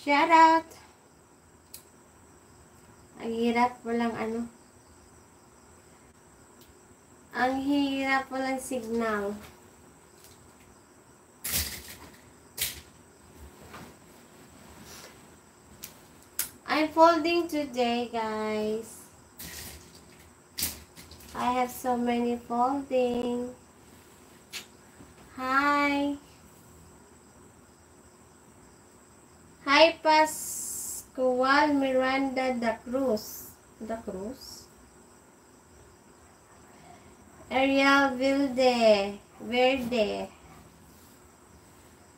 Shout out! Ang hirap, walang ano. Ang hirap, walang signal. I'm folding today, guys. I have so many folding. Hi. Hi, Pascual Miranda da Cruz. Da Cruz? Ariel Verde.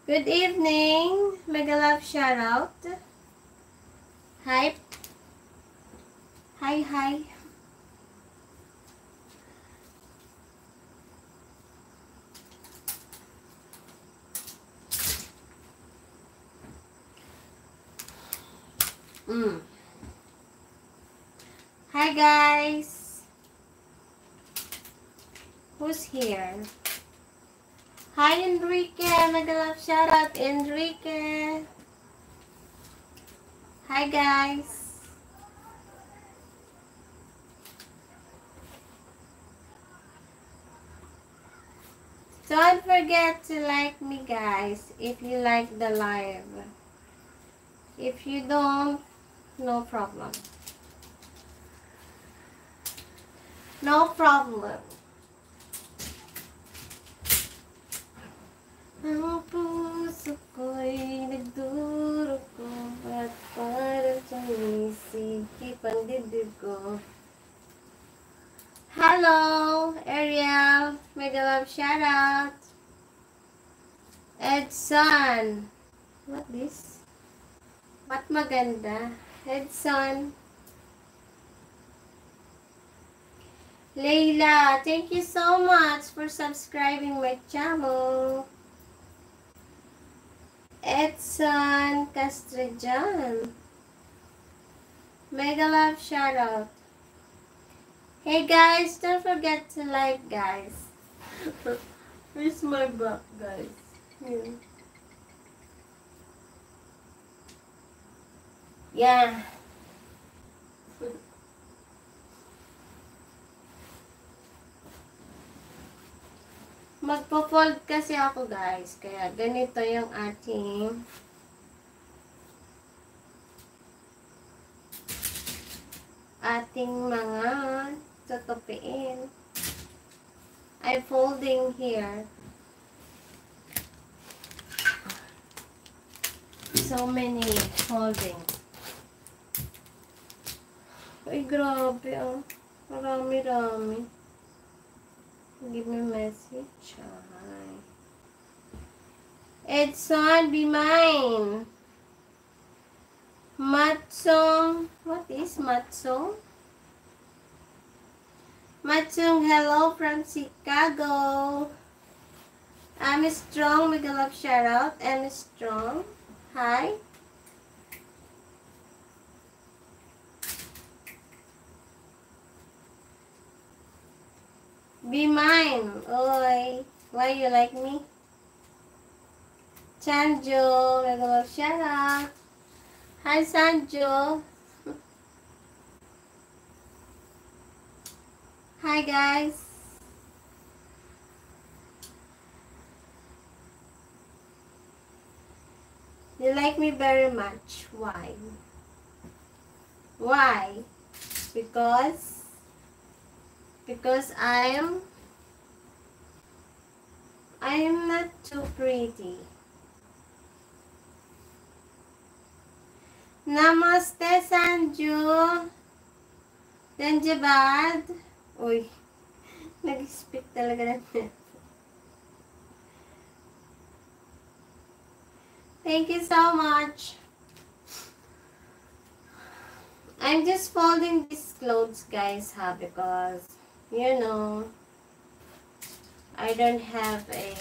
Good evening. Mega love shout out. Hi. Hi. Hi guys. Who's here? Hi Enrique. Mega love shout out Enrique. Hi guys. Don't forget to like me, guys, if you like the live. If you don't, no problem. No problem. Ang puso ko'y nagduro ko at parang sumisikip ang dibdib ko. Hello, Ariel. Mega love shout out. Edson. What this? Ba't maganda? Edson. Leila, thank you so much for subscribing my channel. Edson Castrejan. Mega love shout out. Hey guys, don't forget to like, guys. Where's my back, guys? Here. Yeah. Magpo-fold kasi ako, guys. Kaya ganito yung ating mga tutupiin. I'm folding here. So many folding. Ay, grabe ah. Marami-rami. Give me a message. Hi. Edson, be mine. Matsong. What is Matsong? Matsong, hello from Chicago. I'm strong. Mega love shout out. I'm strong. Hi. Be mine. Oi. Why you like me? Sanjo. Mega love shout out. Hi, Sanjo. Hi, guys. You like me very much. Why? Why? Because I'm not too pretty. Namaste, Sanju. Danjabad. Uy, nag-speak talaga na. Thank you so much. I'm just folding these clothes, guys, because, you know, I don't have a